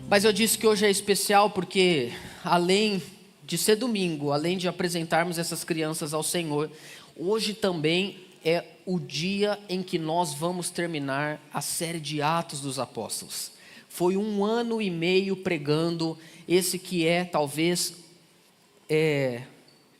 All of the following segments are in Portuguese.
Mas eu disse que hoje é especial porque, além de ser domingo, além de apresentarmos essas crianças ao Senhor, hoje também é o dia em que nós vamos terminar a série de Atos dos Apóstolos. Foi 1 ano e meio pregando esse que é talvez,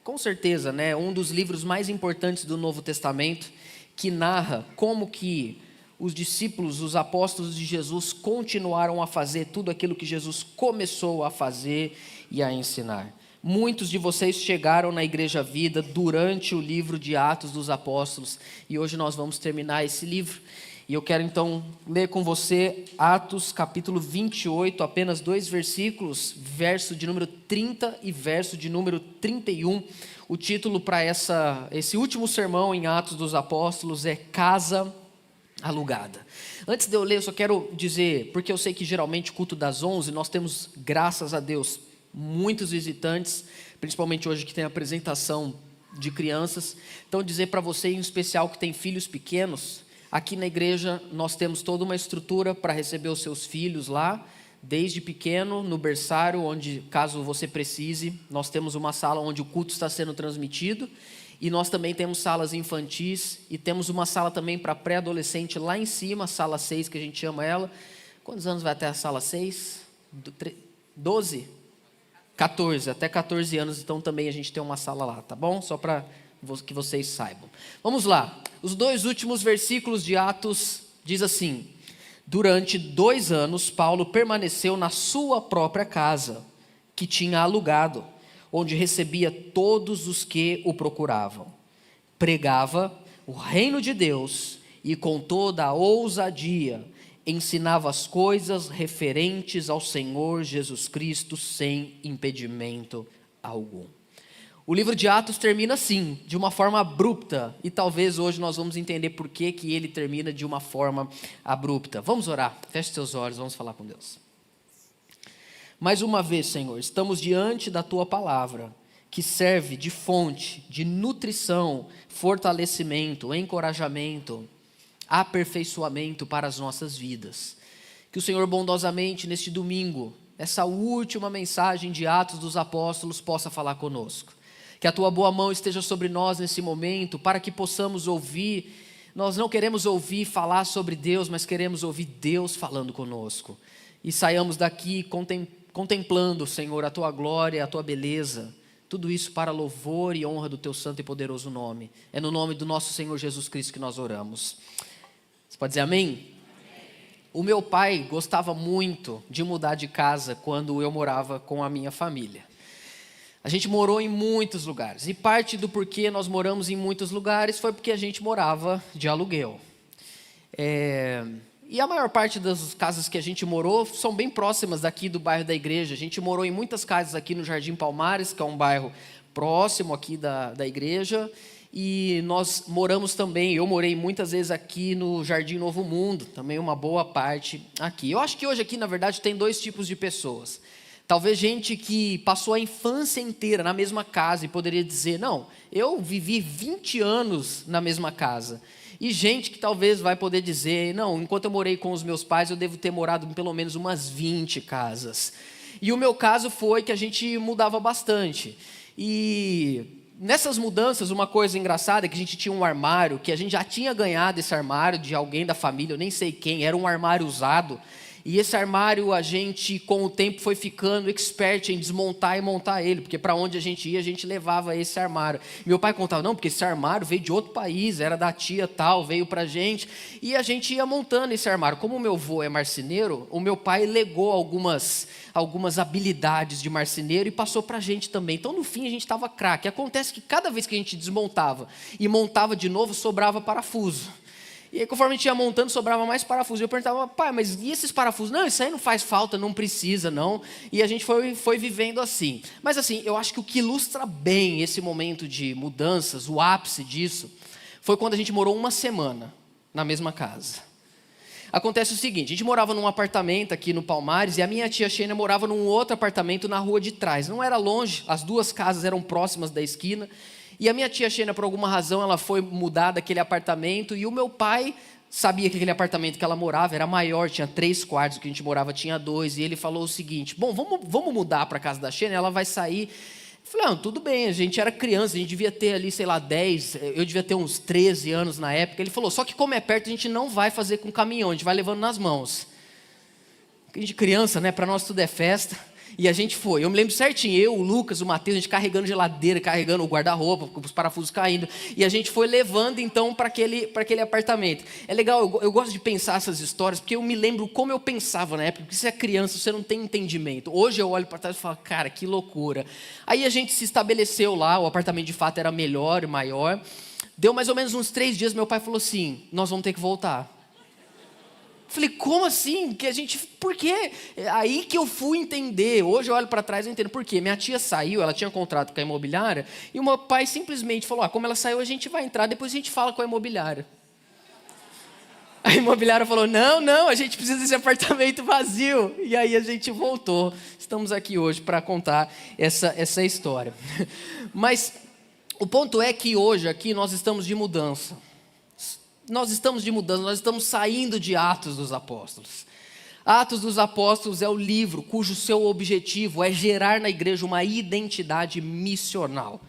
com certeza, um dos livros mais importantes do Novo Testamento, que narra como que os discípulos, os apóstolos de Jesus continuaram a fazer tudo aquilo que Jesus começou a fazer e a ensinar. Muitos de vocês chegaram na Igreja Vida durante o livro de Atos dos Apóstolos e hoje nós vamos terminar esse livro. E eu quero então ler com você Atos capítulo 28, apenas 2 versículos, verso de número 30 e verso de número 31. O título para esse último sermão em Atos dos Apóstolos é Casa Alugada. Antes de eu ler, eu só quero dizer, porque eu sei que geralmente culto das 11, nós temos, graças a Deus, muitos visitantes, principalmente hoje que tem a apresentação de crianças. Então dizer para você em especial que tem filhos pequenos, aqui na igreja nós temos toda uma estrutura para receber os seus filhos lá, desde pequeno, no berçário, onde caso você precise, nós temos uma sala onde o culto está sendo transmitido. E nós também temos salas infantis e temos uma sala também para pré-adolescente lá em cima, sala 6 que a gente chama ela. Quantos anos vai até a sala 6? 12? 14, até 14 anos, então também a gente tem uma sala lá, tá bom? Só para que vocês saibam. Vamos lá, os 2 últimos versículos de Atos diz assim: durante 2 anos Paulo permaneceu na sua própria casa, que tinha alugado, onde recebia todos os que o procuravam. Pregava o reino de Deus e com toda a ousadia ensinava as coisas referentes ao Senhor Jesus Cristo sem impedimento algum. O livro de Atos termina assim, de uma forma abrupta, e talvez hoje nós vamos entender por que ele termina de uma forma abrupta. Vamos orar, feche seus olhos, vamos falar com Deus. Mais uma vez, Senhor, estamos diante da Tua palavra, que serve de fonte, de nutrição, fortalecimento, encorajamento, aperfeiçoamento para as nossas vidas. Que o Senhor bondosamente, neste domingo, essa última mensagem de Atos dos Apóstolos, possa falar conosco. Que a Tua boa mão esteja sobre nós nesse momento, para que possamos ouvir. Nós não queremos ouvir falar sobre Deus, mas queremos ouvir Deus falando conosco. E saiamos daqui contemplando, Senhor, a Tua glória, a Tua beleza, tudo isso para louvor e honra do Teu santo e poderoso nome. É no nome do nosso Senhor Jesus Cristo que nós oramos. Você pode dizer amém? Amém. O meu pai gostava muito de mudar de casa quando eu morava com a minha família. A gente morou em muitos lugares, e parte do porquê nós moramos em muitos lugares foi porque a gente morava de aluguel. E a maior parte das casas que a gente morou são bem próximas daqui do bairro da igreja. A gente morou em muitas casas aqui no Jardim Palmares, que é um bairro próximo aqui da igreja. E nós moramos também, eu morei muitas vezes aqui no Jardim Novo Mundo, também uma boa parte aqui. Eu acho que hoje aqui, na verdade, tem 2 tipos de pessoas. Talvez gente que passou a infância inteira na mesma casa e poderia dizer, não, eu vivi 20 anos na mesma casa. E gente que talvez vai poder dizer, não, enquanto eu morei com os meus pais, eu devo ter morado em pelo menos umas 20 casas. E o meu caso foi que a gente mudava bastante. E nessas mudanças, uma coisa engraçada é que a gente tinha um armário, que a gente já tinha ganhado esse armário de alguém da família, eu nem sei quem, era um armário usado. E esse armário a gente, com o tempo, foi ficando expert em desmontar e montar ele, porque para onde a gente ia, a gente levava esse armário. Meu pai contava, não, porque esse armário veio de outro país, era da tia tal, veio para a gente. E a gente ia montando esse armário. Como o meu avô é marceneiro, o meu pai legou algumas habilidades de marceneiro e passou para a gente também. Então, no fim, a gente estava craque. Acontece que cada vez que a gente desmontava e montava de novo, sobrava parafuso. E aí, conforme a gente ia montando, sobrava mais parafuso. Eu perguntava, pai, mas e esses parafusos? Não, isso aí não faz falta, não precisa, não. E a gente foi vivendo assim. Mas assim, eu acho que o que ilustra bem esse momento de mudanças, o ápice disso, foi quando a gente morou 1 semana na mesma casa. Acontece o seguinte, a gente morava num apartamento aqui no Palmares e a minha tia Xena morava num outro apartamento na rua de trás. Não era longe, as 2 casas eram próximas da esquina. E a minha tia Xena, por alguma razão, ela foi mudar daquele apartamento e o meu pai sabia que aquele apartamento que ela morava era maior, tinha 3 quartos, o que a gente morava tinha 2, e ele falou o seguinte: bom, vamos mudar para a casa da Xênia, ela vai sair. Eu falei: não, tudo bem, a gente era criança, a gente devia ter ali, sei lá, 10, eu devia ter uns 13 anos na época. Ele falou: só que como é perto, a gente não vai fazer com caminhão, a gente vai levando nas mãos. A gente criança, né, para nós tudo é festa. E a gente foi, eu me lembro certinho, eu, o Lucas, o Matheus, a gente carregando geladeira, carregando o guarda-roupa, os parafusos caindo, e a gente foi levando então para aquele apartamento. É legal, eu gosto de pensar essas histórias, porque eu me lembro como eu pensava na época, porque você é criança, você não tem entendimento. Hoje eu olho para trás e falo: cara, que loucura. Aí a gente se estabeleceu lá, o apartamento de fato era melhor e maior. Deu mais ou menos uns 3 dias, meu pai falou assim: nós vamos ter que voltar. Falei: como assim? Por quê? Aí que eu fui entender. Hoje eu olho para trás e entendo por quê. Minha tia saiu, ela tinha contrato com a imobiliária, e o meu pai simplesmente falou: como ela saiu, a gente vai entrar, depois a gente fala com a imobiliária. A imobiliária falou: não, a gente precisa desse apartamento vazio. E aí a gente voltou. Estamos aqui hoje para contar essa história. Mas o ponto é que hoje aqui nós estamos de mudança. Nós estamos saindo de Atos dos Apóstolos. Atos dos Apóstolos é o livro cujo seu objetivo é gerar na igreja uma identidade missional.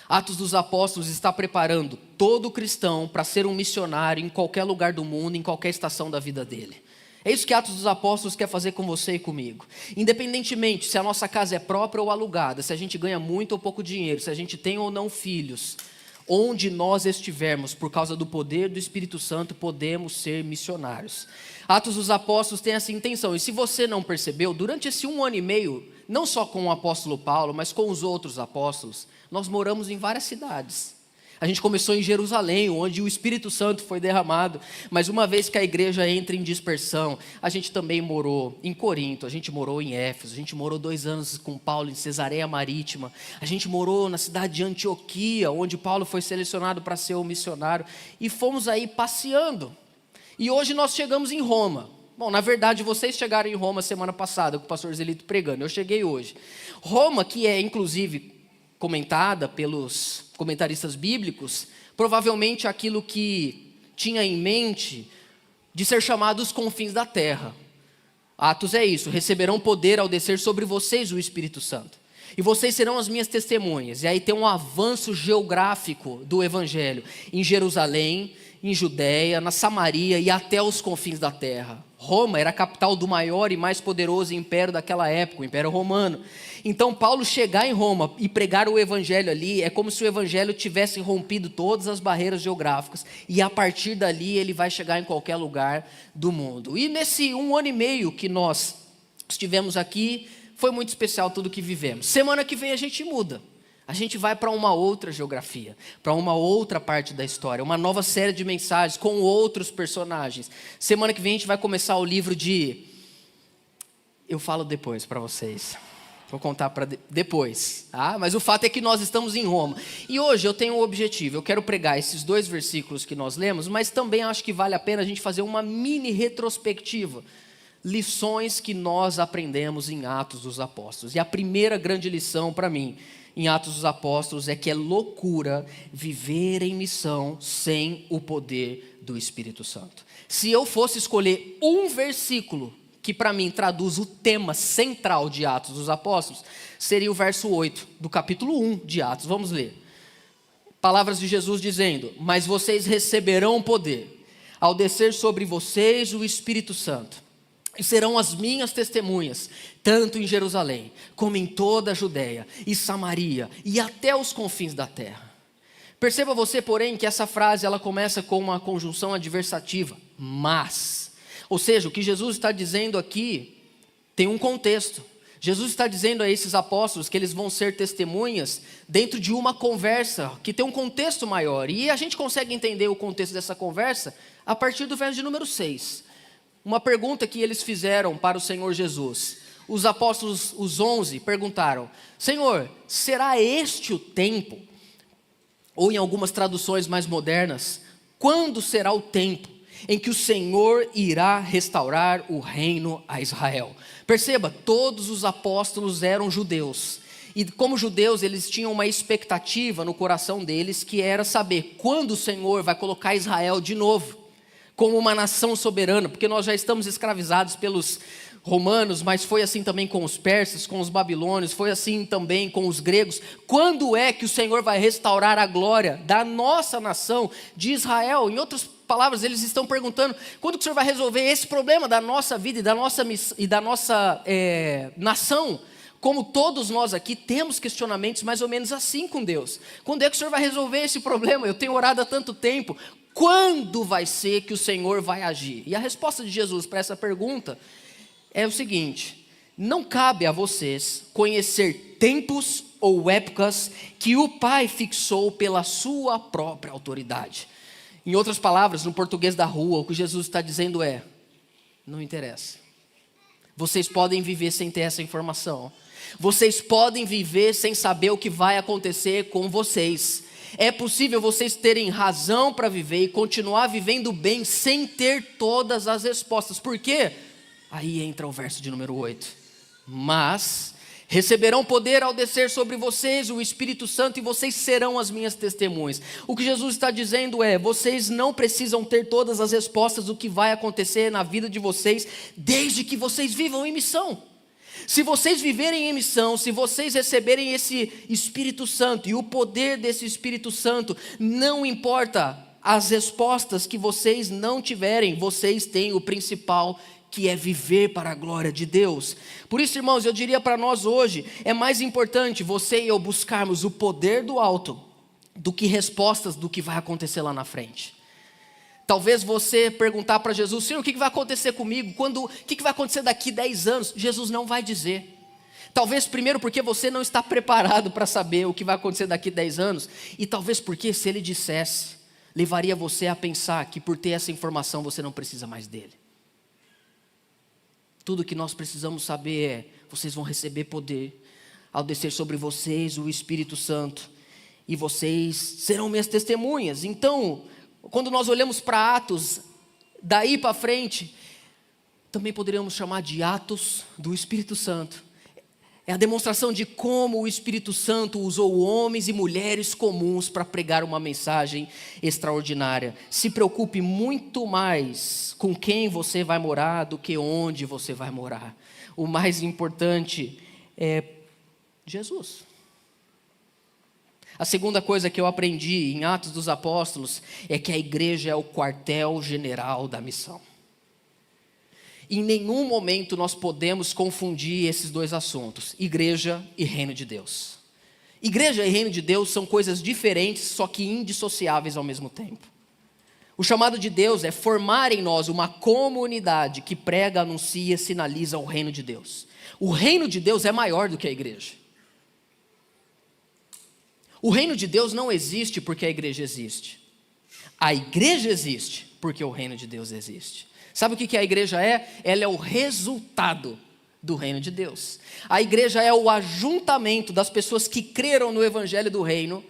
Atos dos Apóstolos está preparando todo cristão para ser um missionário em qualquer lugar do mundo, em qualquer estação da vida dele. É isso que Atos dos Apóstolos quer fazer com você e comigo. Independentemente se a nossa casa é própria ou alugada, se a gente ganha muito ou pouco dinheiro, se a gente tem ou não filhos, onde nós estivermos, por causa do poder do Espírito Santo, podemos ser missionários. Atos dos Apóstolos tem essa intenção. E se você não percebeu, durante esse 1 ano e meio, não só com o apóstolo Paulo, mas com os outros apóstolos, nós moramos em várias cidades. A gente começou em Jerusalém, onde o Espírito Santo foi derramado, mas uma vez que a igreja entra em dispersão, a gente também morou em Corinto, a gente morou em Éfeso, a gente morou 2 anos com Paulo em Cesareia Marítima, a gente morou na cidade de Antioquia, onde Paulo foi selecionado para ser o missionário, e fomos aí passeando. E hoje nós chegamos em Roma. Bom, na verdade, vocês chegaram em Roma semana passada, com o pastor Zelito pregando, eu cheguei hoje. Roma, que é inclusive comentada pelos comentaristas bíblicos, provavelmente aquilo que tinha em mente de ser chamado os confins da terra. Atos é isso: receberão poder ao descer sobre vocês o Espírito Santo, e vocês serão as minhas testemunhas. E aí tem um avanço geográfico do evangelho em Jerusalém, em Judéia, na Samaria e até os confins da terra. Roma era a capital do maior e mais poderoso império daquela época, o Império Romano. Então Paulo chegar em Roma e pregar o evangelho ali, é como se o evangelho tivesse rompido todas as barreiras geográficas, e a partir dali ele vai chegar em qualquer lugar do mundo. E nesse 1 ano e meio que nós estivemos aqui, foi muito especial tudo que vivemos. Semana que vem a gente muda. A gente vai para uma outra geografia, para uma outra parte da história, uma nova série de mensagens com outros personagens. Semana que vem a gente vai começar o livro de... Eu falo depois para vocês. Vou contar para depois, tá? Mas o fato é que nós estamos em Roma. E hoje eu tenho um objetivo. Eu quero pregar esses 2 versículos que nós lemos, mas também acho que vale a pena a gente fazer uma mini retrospectiva. Lições que nós aprendemos em Atos dos Apóstolos. E a primeira grande lição para mim em Atos dos Apóstolos é que é loucura viver em missão sem o poder do Espírito Santo. Se eu fosse escolher um versículo que para mim traduz o tema central de Atos dos Apóstolos, seria o verso 8 do capítulo 1 de Atos. Vamos ler. Palavras de Jesus dizendo: mas vocês receberão poder ao descer sobre vocês o Espírito Santo, e serão as minhas testemunhas, tanto em Jerusalém, como em toda a Judéia e Samaria, e até os confins da terra. Perceba você, porém, que essa frase ela começa com uma conjunção adversativa, mas. Ou seja, o que Jesus está dizendo aqui tem um contexto. Jesus está dizendo a esses apóstolos que eles vão ser testemunhas dentro de uma conversa que tem um contexto maior. E a gente consegue entender o contexto dessa conversa a partir do verso de número 6. Uma pergunta que eles fizeram para o Senhor Jesus. Os apóstolos, os 11, perguntaram: Senhor, será este o tempo? Ou em algumas traduções mais modernas, quando será o tempo em que o Senhor irá restaurar o reino a Israel? Perceba, todos os apóstolos eram judeus. E como judeus, eles tinham uma expectativa no coração deles, que era saber quando o Senhor vai colocar Israel de novo. como uma nação soberana, porque nós já estamos escravizados pelos romanos, mas foi assim também com os persas, com os babilônios, foi assim também com os gregos. Quando é que o Senhor vai restaurar a glória da nossa nação, de Israel? Em outras palavras, eles estão perguntando, quando que o Senhor vai resolver esse problema da nossa vida e da nossa nação? Como todos nós aqui temos questionamentos mais ou menos assim com Deus. Quando é que o Senhor vai resolver esse problema? Eu tenho orado há tanto tempo. Quando vai ser que o Senhor vai agir? E a resposta de Jesus para essa pergunta é o seguinte: não cabe a vocês conhecer tempos ou épocas que o Pai fixou pela sua própria autoridade. Em outras palavras, no português da rua, o que Jesus está dizendo é: não interessa. Vocês podem viver sem ter essa informação. Vocês podem viver sem saber o que vai acontecer com vocês. É possível vocês terem razão para viver e continuar vivendo bem sem ter todas as respostas. Por quê? Aí entra o verso de número 8. Mas receberão poder ao descer sobre vocês o Espírito Santo e vocês serão as minhas testemunhas. O que Jesus está dizendo é: vocês não precisam ter todas as respostas do que vai acontecer na vida de vocês, desde que vocês vivam em missão. Se vocês viverem em missão, se vocês receberem esse Espírito Santo e o poder desse Espírito Santo, não importa as respostas que vocês não tiverem, vocês têm o principal, que é viver para a glória de Deus. Por isso, irmãos, eu diria para nós hoje, é mais importante você e eu buscarmos o poder do alto, do que respostas do que vai acontecer lá na frente. Talvez você perguntar para Jesus: Senhor, o que vai acontecer comigo? O que vai acontecer daqui 10 anos? Jesus não vai dizer. Talvez primeiro porque você não está preparado para saber o que vai acontecer daqui 10 anos. E talvez porque se ele dissesse, levaria você a pensar que por ter essa informação você não precisa mais dele. Tudo que nós precisamos saber é: vocês vão receber poder ao descer sobre vocês o Espírito Santo, e vocês serão minhas testemunhas. Então, quando nós olhamos para Atos, daí para frente, também poderíamos chamar de Atos do Espírito Santo. É a demonstração de como o Espírito Santo usou homens e mulheres comuns para pregar uma mensagem extraordinária. Se preocupe muito mais com quem você vai morar do que onde você vai morar. O mais importante é Jesus. A segunda coisa que eu aprendi em Atos dos Apóstolos é que a igreja é o quartel-general da missão. Em nenhum momento nós podemos confundir esses dois assuntos: igreja e reino de Deus. Igreja e reino de Deus são coisas diferentes, só que indissociáveis ao mesmo tempo. O chamado de Deus é formar em nós uma comunidade que prega, anuncia, sinaliza o reino de Deus. O reino de Deus é maior do que a igreja. O reino de Deus não existe porque a igreja existe. A igreja existe porque o reino de Deus existe. Sabe o que a igreja é? Ela é o resultado do reino de Deus. A igreja é o ajuntamento das pessoas que creram no evangelho do reino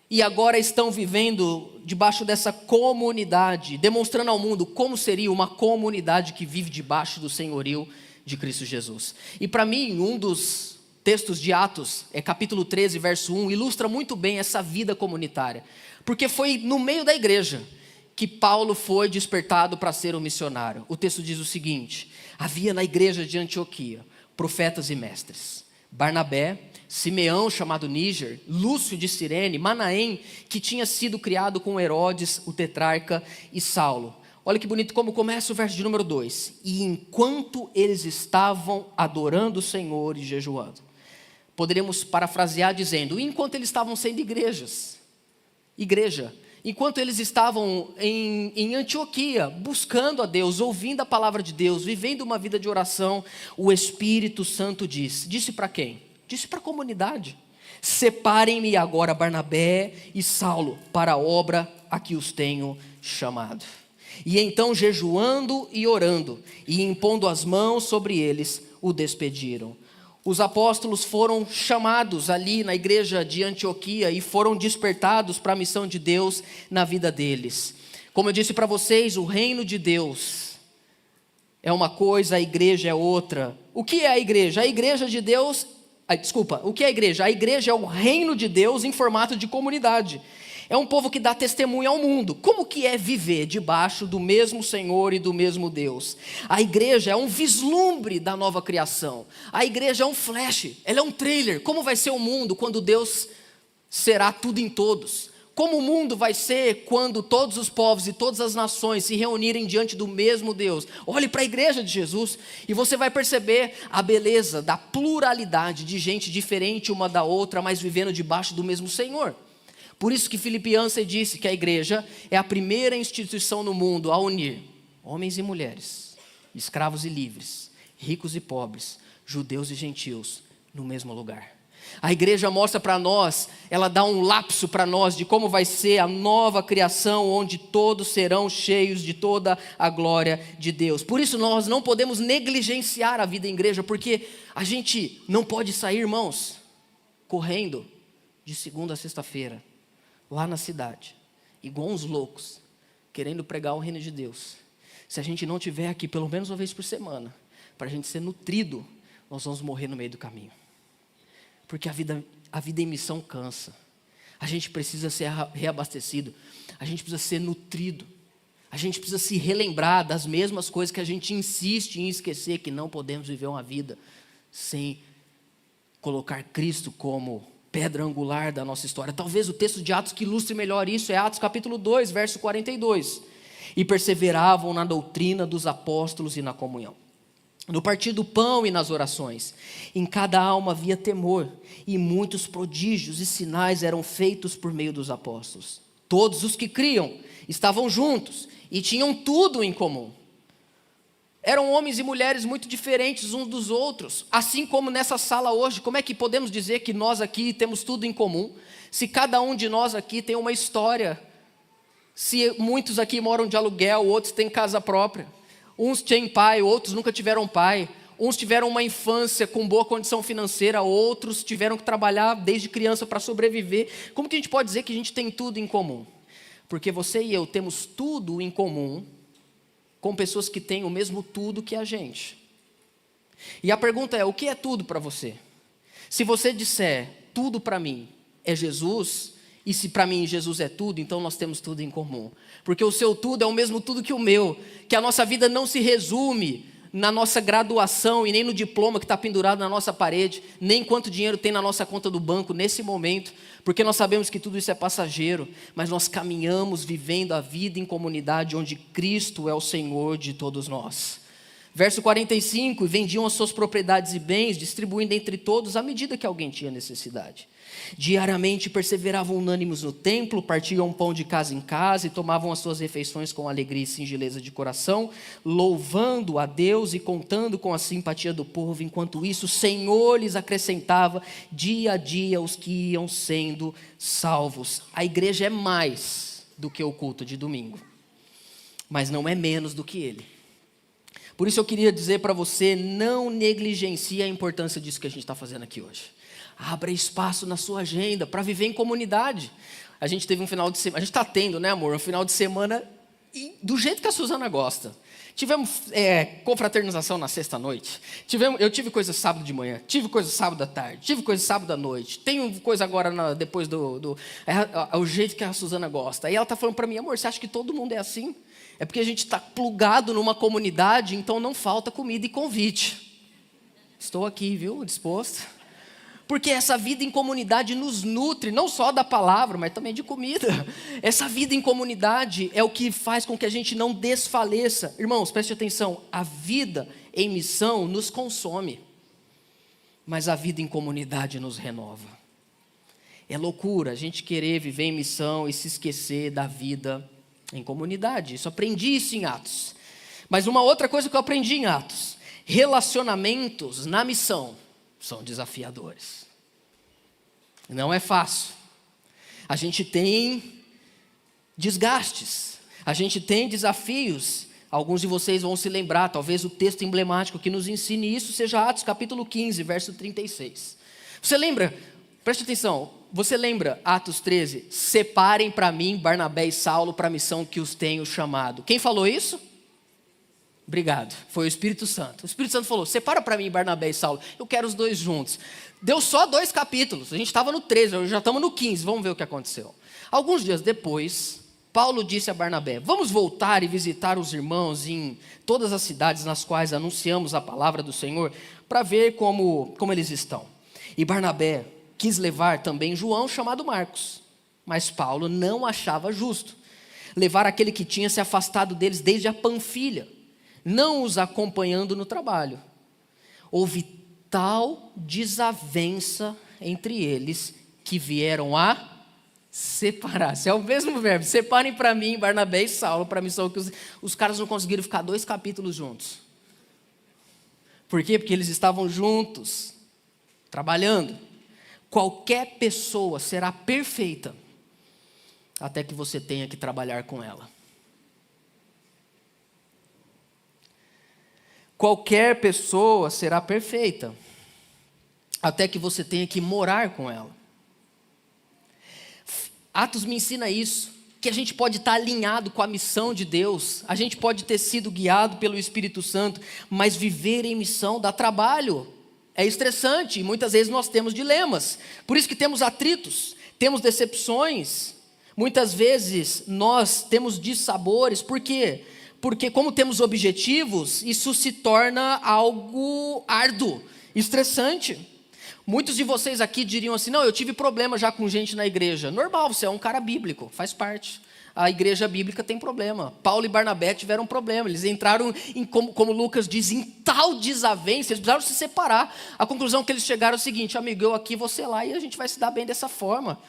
e agora estão vivendo debaixo dessa comunidade, demonstrando ao mundo como seria uma comunidade que vive debaixo do senhorio de Cristo Jesus. E para mim, um dos textos de Atos, capítulo 13, verso 1, ilustra muito bem essa vida comunitária. Porque foi no meio da igreja que Paulo foi despertado para ser um missionário. O texto diz o seguinte: havia na igreja de Antioquia profetas e mestres: Barnabé, Simeão, chamado Níger, Lúcio de Cirene, Manaém, que tinha sido criado com Herodes, o tetrarca, e Saulo. Olha que bonito como começa o verso de número 2. E enquanto eles estavam adorando o Senhor e jejuando. Poderíamos parafrasear dizendo: enquanto eles estavam sendo igreja. Enquanto eles estavam em Antioquia, buscando a Deus, ouvindo a palavra de Deus, vivendo uma vida de oração, o Espírito Santo disse para quem? Disse para a comunidade: separem-me agora Barnabé e Saulo para a obra a que os tenho chamado. E então, jejuando e orando, e impondo as mãos sobre eles, o despediram. Os apóstolos foram chamados ali na igreja de Antioquia e foram despertados para a missão de Deus na vida deles. Como eu disse para vocês, o reino de Deus é uma coisa, a igreja é outra. O que é a igreja? A igreja de Deus... o que é a igreja? A igreja é o reino de Deus em formato de comunidade. É um povo que dá testemunho ao mundo. Como que é viver debaixo do mesmo Senhor e do mesmo Deus? A igreja é um vislumbre da nova criação. A igreja é um flash, ela é um trailer. Como vai ser o mundo quando Deus será tudo em todos? Como o mundo vai ser quando todos os povos e todas as nações se reunirem diante do mesmo Deus? Olhe para a igreja de Jesus e você vai perceber a beleza da pluralidade de gente diferente uma da outra, mas vivendo debaixo do mesmo Senhor. Por isso que Philip Yancey disse que a igreja é a primeira instituição no mundo a unir homens e mulheres, escravos e livres, ricos e pobres, judeus e gentios no mesmo lugar. A igreja mostra para nós, ela dá um lapso para nós de como vai ser a nova criação, onde todos serão cheios de toda a glória de Deus. Por isso nós não podemos negligenciar a vida em igreja, porque a gente não pode sair, irmãos, correndo de segunda a sexta-feira, lá na cidade, igual uns loucos, querendo pregar o reino de Deus. Se a gente não estiver aqui pelo menos uma vez por semana, para a gente ser nutrido, nós vamos morrer no meio do caminho. Porque a vida em missão cansa. A gente precisa ser reabastecido. A gente precisa ser nutrido. A gente precisa se relembrar das mesmas coisas que a gente insiste em esquecer, que não podemos viver uma vida sem colocar Cristo como pedra angular da nossa história. Talvez o texto de Atos que ilustre melhor isso é Atos capítulo 2, verso 42. E perseveravam na doutrina dos apóstolos e na comunhão, no partir do pão e nas orações. Em cada alma havia temor, e muitos prodígios e sinais eram feitos por meio dos apóstolos. Todos os que criam estavam juntos e tinham tudo em comum. Eram homens e mulheres muito diferentes uns dos outros, assim como nessa sala hoje. Como é que podemos dizer que nós aqui temos tudo em comum, se cada um de nós aqui tem uma história, se muitos aqui moram de aluguel, outros têm casa própria, uns têm pai, outros nunca tiveram pai, uns tiveram uma infância com boa condição financeira, outros tiveram que trabalhar desde criança para sobreviver. Como que a gente pode dizer que a gente tem tudo em comum? Porque você e eu temos tudo em comum com pessoas que têm o mesmo tudo que a gente. E a pergunta é, o que é tudo para você? Se você disser, tudo para mim é Jesus, e se para mim Jesus é tudo, então nós temos tudo em comum. Porque o seu tudo é o mesmo tudo que o meu, que a nossa vida não se resume na nossa graduação e nem no diploma que está pendurado na nossa parede, nem quanto dinheiro tem na nossa conta do banco nesse momento, porque nós sabemos que tudo isso é passageiro, mas nós caminhamos vivendo a vida em comunidade onde Cristo é o Senhor de todos nós. Verso 45, vendiam as suas propriedades e bens, distribuindo entre todos à medida que alguém tinha necessidade. Diariamente perseveravam unânimes no templo, partiam pão de casa em casa e tomavam as suas refeições com alegria e singeleza de coração, louvando a Deus e contando com a simpatia do povo. Enquanto isso, o Senhor lhes acrescentava dia a dia os que iam sendo salvos. A igreja é mais do que o culto de domingo, mas não é menos do que ele. Por isso eu queria dizer para você, não negligencie a importância disso que a gente está fazendo aqui hoje. Abra espaço na sua agenda para viver em comunidade. A gente teve um final de semana, a gente está tendo, né, amor? Um final de semana do jeito que a Suzana gosta. Tivemos confraternização na sexta-noite. Eu tive coisa sábado de manhã, tive coisa sábado à tarde, tive coisa sábado à noite. Tenho coisa agora depois o jeito que a Suzana gosta. Aí ela está falando para mim, amor, você acha que todo mundo é assim? É porque a gente está plugado numa comunidade, então não falta comida e convite. Estou aqui, viu, disposto. Porque essa vida em comunidade nos nutre, não só da palavra, mas também de comida. Essa vida em comunidade é o que faz com que a gente não desfaleça. Irmãos, preste atenção, a vida em missão nos consome, mas a vida em comunidade nos renova. É loucura a gente querer viver em missão e se esquecer da vida em comunidade. Aprendi isso em Atos. Mas uma outra coisa que eu aprendi em Atos, relacionamentos na missão são desafiadores. Não é fácil. A gente tem desgastes, a gente tem desafios. Alguns de vocês vão se lembrar, talvez o texto emblemático que nos ensine isso seja Atos capítulo 15, verso 36. Você lembra? Preste atenção. Você lembra Atos 13? Separem para mim Barnabé e Saulo para a missão que os tenho chamado. Quem falou isso? Obrigado, foi o Espírito Santo. O Espírito Santo falou, separa para mim Barnabé e Saulo, eu quero os dois juntos. Deu só 2 capítulos, a gente estava no 13, já estamos no 15, vamos ver o que aconteceu. Alguns dias depois, Paulo disse a Barnabé: vamos voltar e visitar os irmãos em todas as cidades nas quais anunciamos a palavra do Senhor, para ver como eles estão. E Barnabé quis levar também João, chamado Marcos, mas Paulo não achava justo levar aquele que tinha se afastado deles desde a Panfilha, não os acompanhando no trabalho. Houve tal desavença entre eles que vieram a separar-se. É o mesmo verbo. Separem para mim Barnabé e Saulo para a missão, que os caras não conseguiram ficar 2 capítulos juntos. Por quê? Porque eles estavam juntos, trabalhando. Qualquer pessoa será perfeita até que você tenha que trabalhar com ela. Qualquer pessoa será perfeita até que você tenha que morar com ela. Atos me ensina isso, que a gente pode estar alinhado com a missão de Deus, a gente pode ter sido guiado pelo Espírito Santo, mas viver em missão dá trabalho, é estressante, e muitas vezes nós temos dilemas, por isso que temos atritos, temos decepções, muitas vezes nós temos dissabores. Por quê? Porque como temos objetivos, isso se torna algo árduo, estressante. Muitos de vocês aqui diriam assim: não, eu tive problema já com gente na igreja. Normal, você é um cara bíblico, faz parte. A igreja bíblica tem problema. Paulo e Barnabé tiveram problema. Eles entraram, como Lucas diz, em tal desavença, eles precisaram se separar. A conclusão que eles chegaram é o seguinte: amigo, eu aqui, você lá, e a gente vai se dar bem dessa forma.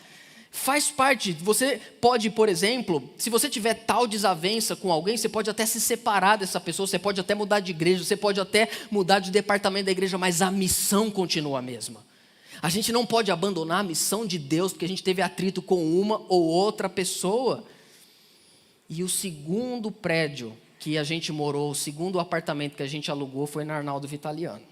Faz parte. Você pode, por exemplo, se você tiver tal desavença com alguém, você pode até se separar dessa pessoa, você pode até mudar de igreja, você pode até mudar de departamento da igreja, mas a missão continua a mesma. A gente não pode abandonar a missão de Deus porque a gente teve atrito com uma ou outra pessoa. E o segundo prédio que a gente morou, o segundo apartamento que a gente alugou foi na Arnaldo Vitaliano.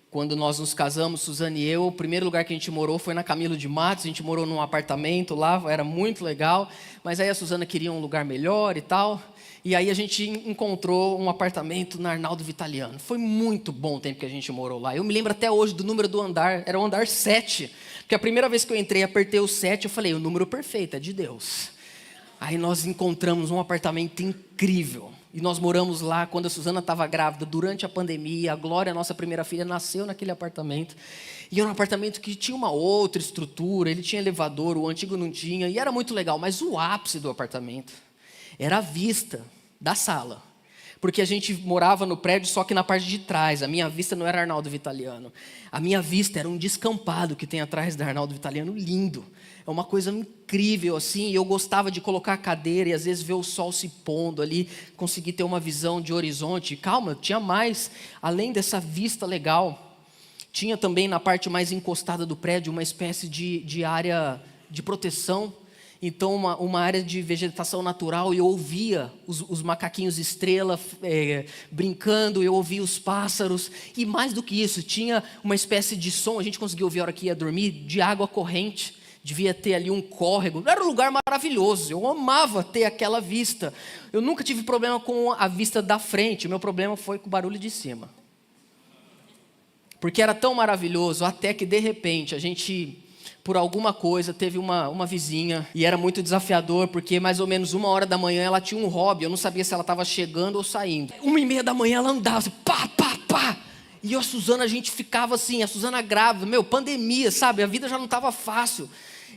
Quando nós nos casamos, Suzane e eu, o primeiro lugar que a gente morou foi na Camilo de Matos. A gente morou num apartamento lá, era muito legal, mas aí a Suzana queria um lugar melhor e tal, e aí a gente encontrou um apartamento na Arnaldo Vitaliano. Foi muito bom o tempo que a gente morou lá. Eu me lembro até hoje do número do andar, era o andar 7, porque a primeira vez que eu entrei, apertei o 7, eu falei: o número perfeito, é de Deus. Aí nós encontramos um apartamento incrível. E nós moramos lá quando a Suzana estava grávida, durante a pandemia. A Glória, a nossa primeira filha, nasceu naquele apartamento. E era um apartamento que tinha uma outra estrutura, ele tinha elevador, o antigo não tinha. E era muito legal, mas o ápice do apartamento era a vista da sala. Porque a gente morava no prédio, só que na parte de trás. A minha vista não era Arnaldo Vitaliano. A minha vista era um descampado que tem atrás da Arnaldo Vitaliano, lindo. É uma coisa incrível assim, e eu gostava de colocar a cadeira e às vezes ver o sol se pondo ali, conseguir ter uma visão de horizonte. Calma, tinha mais, além dessa vista legal, tinha também na parte mais encostada do prédio uma espécie de área de proteção. Então uma área de vegetação natural, e eu ouvia os macaquinhos estrela brincando, eu ouvia os pássaros, e mais do que isso, tinha uma espécie de som, a gente conseguia ouvir a hora que ia dormir, de água corrente. Devia ter ali um córrego, era um lugar maravilhoso, eu amava ter aquela vista. Eu nunca tive problema com a vista da frente, o meu problema foi com o barulho de cima. Porque era tão maravilhoso, até que de repente a gente, por alguma coisa, teve uma vizinha, e era muito desafiador, porque mais ou menos 1h da manhã ela tinha um hobby, eu não sabia se ela estava chegando ou saindo. 1h30 da manhã ela andava assim, pá, pá, pá. E a Suzana, a gente ficava assim, a Suzana grávida, pandemia, sabe, a vida já não estava fácil.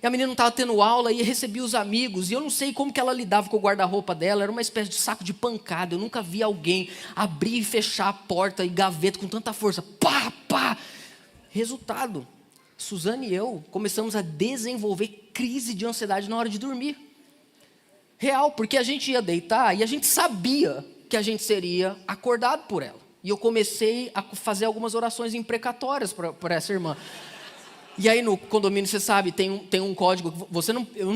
E a menina não estava tendo aula e recebia os amigos. E eu não sei como que ela lidava com o guarda-roupa dela. Era uma espécie de saco de pancada. Eu nunca vi alguém abrir e fechar a porta e gaveta com tanta força. Pá, pá. Resultado, Suzane e eu começamos a desenvolver crise de ansiedade na hora de dormir. Real, porque a gente ia deitar e a gente sabia que a gente seria acordado por ela. E eu comecei a fazer algumas orações imprecatórias para essa irmã. E aí no condomínio, você sabe, tem um código.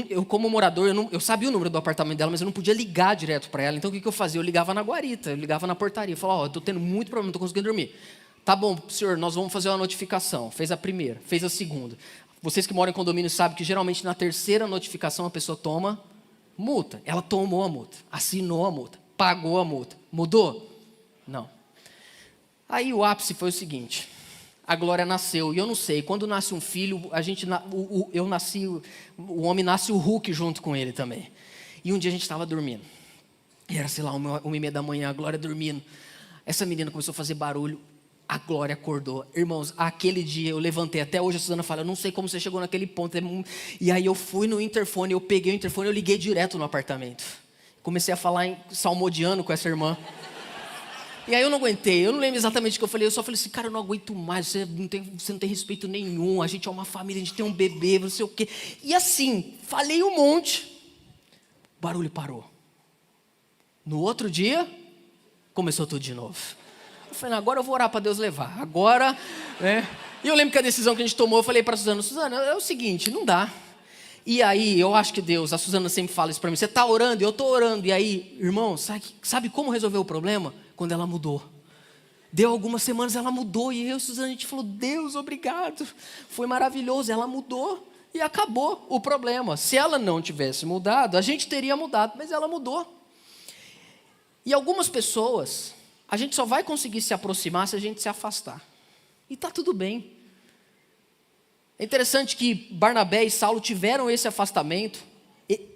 Eu como morador, eu sabia o número do apartamento dela, mas eu não podia ligar direto para ela. Então o que eu fazia? Eu ligava na guarita, eu ligava na portaria. Eu falava: eu estou tendo muito problema, não estou conseguindo dormir. Tá bom, senhor, nós vamos fazer uma notificação. Fez a primeira, fez a segunda. Vocês que moram em condomínio sabem que geralmente na terceira notificação a pessoa toma multa. Ela tomou a multa, assinou a multa, pagou a multa. Mudou? Não. Aí o ápice foi o seguinte: a Glória nasceu. E eu não sei, quando nasce um filho, o homem nasce o Hulk junto com ele também. E um dia a gente estava dormindo. E era, sei lá, 1h30 da manhã, a Glória dormindo. Essa menina começou a fazer barulho, a Glória acordou. Irmãos, aquele dia eu levantei, até hoje a Suzana fala, eu não sei como você chegou naquele ponto. E aí eu fui no interfone, eu peguei o interfone, eu liguei direto no apartamento. Comecei a falar em salmodiano com essa irmã. E aí eu não aguentei, eu não lembro exatamente o que eu falei, eu só falei assim, cara, eu não aguento mais, você não tem respeito nenhum, a gente é uma família, a gente tem um bebê, não sei o quê. E assim, falei um monte, o barulho parou. No outro dia, começou tudo de novo. Eu falei, agora eu vou orar para Deus levar, agora, né? E eu lembro que a decisão que a gente tomou, eu falei para a Suzana, é o seguinte, não dá. E aí, eu acho que Deus, a Suzana sempre fala isso para mim, você está orando, eu estou orando. E aí, irmão, sabe como resolveu o problema? Quando ela mudou. Deu algumas semanas, ela mudou. E eu e a Suzana, a gente falou, Deus, obrigado. Foi maravilhoso, ela mudou. E acabou o problema. Se ela não tivesse mudado, a gente teria mudado, mas ela mudou. E algumas pessoas, a gente só vai conseguir se aproximar se a gente se afastar. E está tudo bem. É interessante que Barnabé e Saulo tiveram esse afastamento.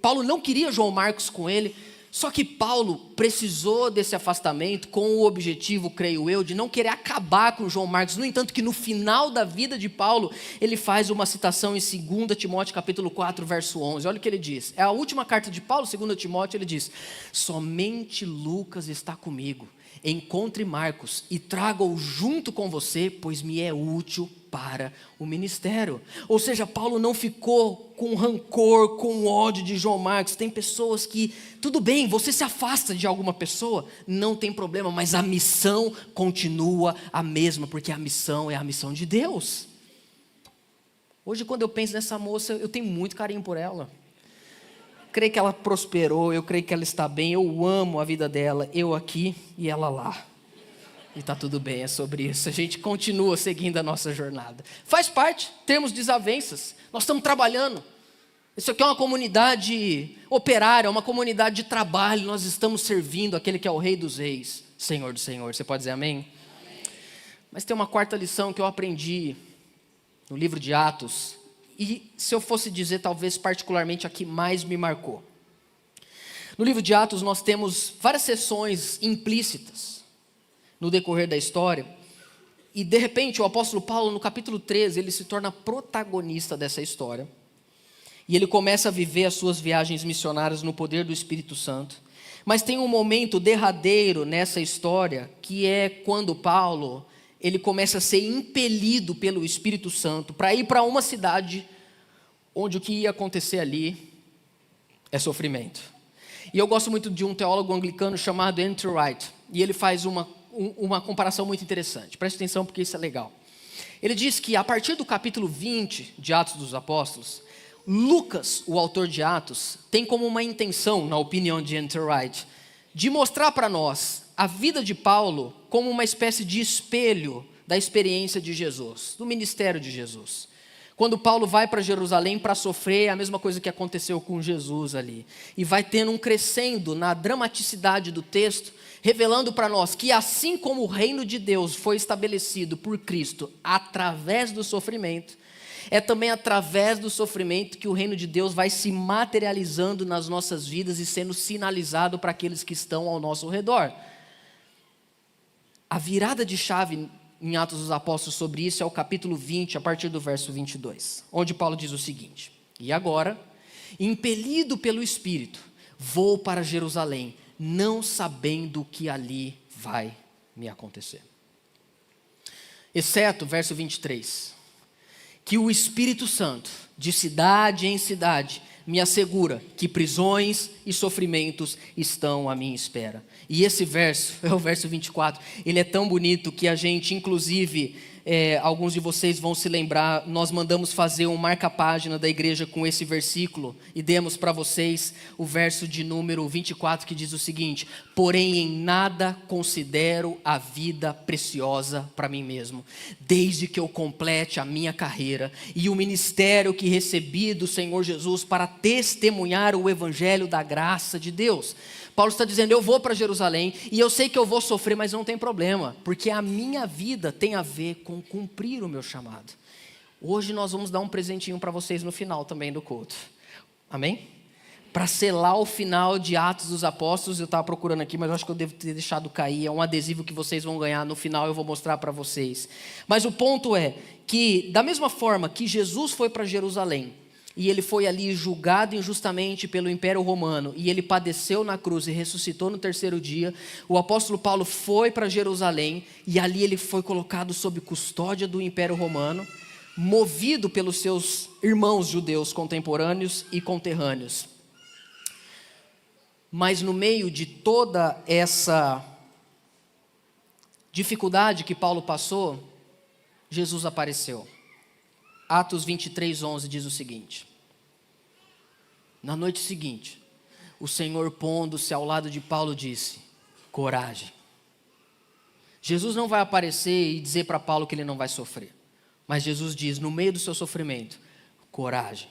Paulo não queria João Marcos com ele, só que Paulo precisou desse afastamento com o objetivo, creio eu, de não querer acabar com João Marcos. No entanto, que no final da vida de Paulo, ele faz uma citação em 2 Timóteo capítulo 4, verso 11. Olha o que ele diz. É a última carta de Paulo, 2 Timóteo, ele diz, somente Lucas está comigo. Encontre Marcos e traga-o junto com você, pois me é útil para o ministério. Ou seja, Paulo não ficou com rancor, com ódio de João Marcos. Tem pessoas que, tudo bem, você se afasta de alguma pessoa, não tem problema, mas a missão continua a mesma, porque a missão é a missão de Deus. Hoje, quando eu penso nessa moça, eu tenho muito carinho por ela. Creio que ela prosperou, eu creio que ela está bem, eu amo a vida dela, eu aqui e ela lá. E está tudo bem, é sobre isso. A gente continua seguindo a nossa jornada. Faz parte, temos desavenças, nós estamos trabalhando. Isso aqui é uma comunidade operária, uma comunidade de trabalho, nós estamos servindo aquele que é o Rei dos Reis, Senhor dos Senhores. Você pode dizer amém? Amém. Mas tem uma quarta lição que eu aprendi no livro de Atos. E se eu fosse dizer, talvez particularmente a que mais me marcou. No livro de Atos nós temos várias sessões implícitas no decorrer da história. E de repente o apóstolo Paulo no capítulo 13, ele se torna protagonista dessa história. E ele começa a viver as suas viagens missionárias no poder do Espírito Santo. Mas tem um momento derradeiro nessa história, que é quando Paulo, ele começa a ser impelido pelo Espírito Santo para ir para uma cidade onde o que ia acontecer ali é sofrimento. E eu gosto muito de um teólogo anglicano chamado Andrew Wright, e ele faz uma comparação muito interessante. Preste atenção porque isso é legal. Ele diz que a partir do capítulo 20 de Atos dos Apóstolos, Lucas, o autor de Atos, tem como uma intenção, na opinião de Andrew Wright, de mostrar para nós a vida de Paulo como uma espécie de espelho da experiência de Jesus, do ministério de Jesus. Quando Paulo vai para Jerusalém para sofrer, é a mesma coisa que aconteceu com Jesus ali. E vai tendo um crescendo na dramaticidade do texto, revelando para nós que assim como o reino de Deus foi estabelecido por Cristo através do sofrimento, é também através do sofrimento que o reino de Deus vai se materializando nas nossas vidas e sendo sinalizado para aqueles que estão ao nosso redor. A virada de chave em Atos dos Apóstolos sobre isso é o capítulo 20, a partir do verso 22, onde Paulo diz o seguinte: e agora, impelido pelo Espírito, vou para Jerusalém, não sabendo o que ali vai me acontecer. Exceto, verso 23, que o Espírito Santo, de cidade em cidade, me assegura que prisões e sofrimentos estão à minha espera. E esse verso, é o verso 24, ele é tão bonito que a gente, inclusive, alguns de vocês vão se lembrar, nós mandamos fazer um marca-página da igreja com esse versículo e demos para vocês o verso de número 24 que diz o seguinte: porém em nada considero a vida preciosa para mim mesmo, desde que eu complete a minha carreira e o ministério que recebi do Senhor Jesus para testemunhar o evangelho da graça de Deus. Paulo está dizendo, eu vou para Jerusalém e eu sei que eu vou sofrer, mas não tem problema, porque a minha vida tem a ver com cumprir o meu chamado. Hoje nós vamos dar um presentinho para vocês no final também do culto. Amém? Para selar o final de Atos dos Apóstolos, eu estava procurando aqui, mas eu acho que eu devo ter deixado cair, é um adesivo que vocês vão ganhar, no final eu vou mostrar para vocês. Mas o ponto é que, da mesma forma que Jesus foi para Jerusalém, e ele foi ali julgado injustamente pelo Império Romano, e ele padeceu na cruz e ressuscitou no terceiro dia, o apóstolo Paulo foi para Jerusalém, e ali ele foi colocado sob custódia do Império Romano, movido pelos seus irmãos judeus contemporâneos e conterrâneos. Mas no meio de toda essa dificuldade que Paulo passou, Jesus apareceu. Atos 23:11 diz o seguinte: na noite seguinte, o Senhor, pondo-se ao lado de Paulo, disse: coragem. Jesus não vai aparecer e dizer para Paulo que ele não vai sofrer. Mas Jesus diz, no meio do seu sofrimento, coragem.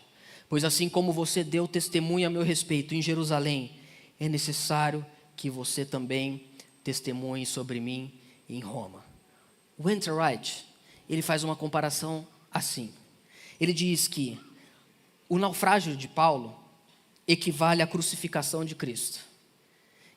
Pois assim como você deu testemunho a meu respeito em Jerusalém, é necessário que você também testemunhe sobre mim em Roma. O Enterwright, ele faz uma comparação assim. Ele diz que o naufrágio de Paulo equivale à crucificação de Cristo.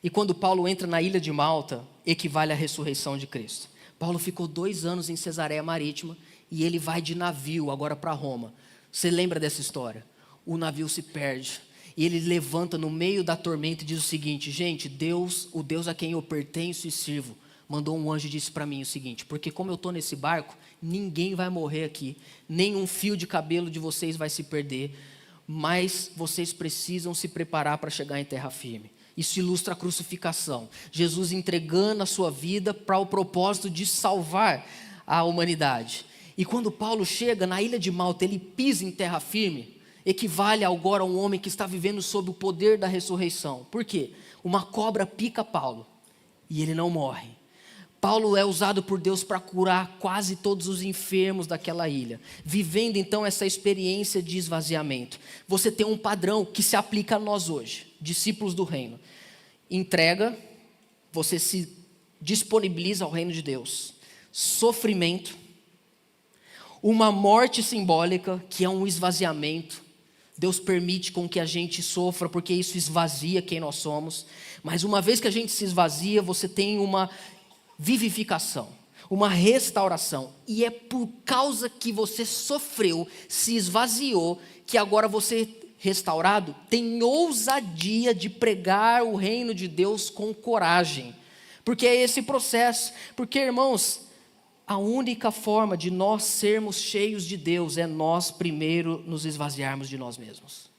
E quando Paulo entra na ilha de Malta, equivale à ressurreição de Cristo. Paulo ficou 2 anos em Cesareia Marítima e ele vai de navio agora para Roma. Você lembra dessa história? O navio se perde. E ele levanta no meio da tormenta e diz o seguinte: gente, Deus, o Deus a quem eu pertenço e sirvo, mandou um anjo e disse para mim o seguinte: porque como eu estou nesse barco, ninguém vai morrer aqui, nem um fio de cabelo de vocês vai se perder, mas vocês precisam se preparar para chegar em terra firme. Isso ilustra a crucificação, Jesus entregando a sua vida para o propósito de salvar a humanidade. E quando Paulo chega na ilha de Malta, ele pisa em terra firme, equivale agora a um homem que está vivendo sob o poder da ressurreição. Por quê? Uma cobra pica Paulo e ele não morre. Paulo é usado por Deus para curar quase todos os enfermos daquela ilha, vivendo então essa experiência de esvaziamento. Você tem um padrão que se aplica a nós hoje, discípulos do reino. Entrega, você se disponibiliza ao reino de Deus. Sofrimento, uma morte simbólica, que é um esvaziamento. Deus permite com que a gente sofra, porque isso esvazia quem nós somos. Mas uma vez que a gente se esvazia, você tem uma vivificação, uma restauração. E é por causa que você sofreu, se esvaziou, que agora você, restaurado, tem ousadia de pregar o reino de Deus com coragem. Porque é esse processo. Porque, irmãos, a única forma de nós sermos cheios de Deus é nós primeiro nos esvaziarmos de nós mesmos.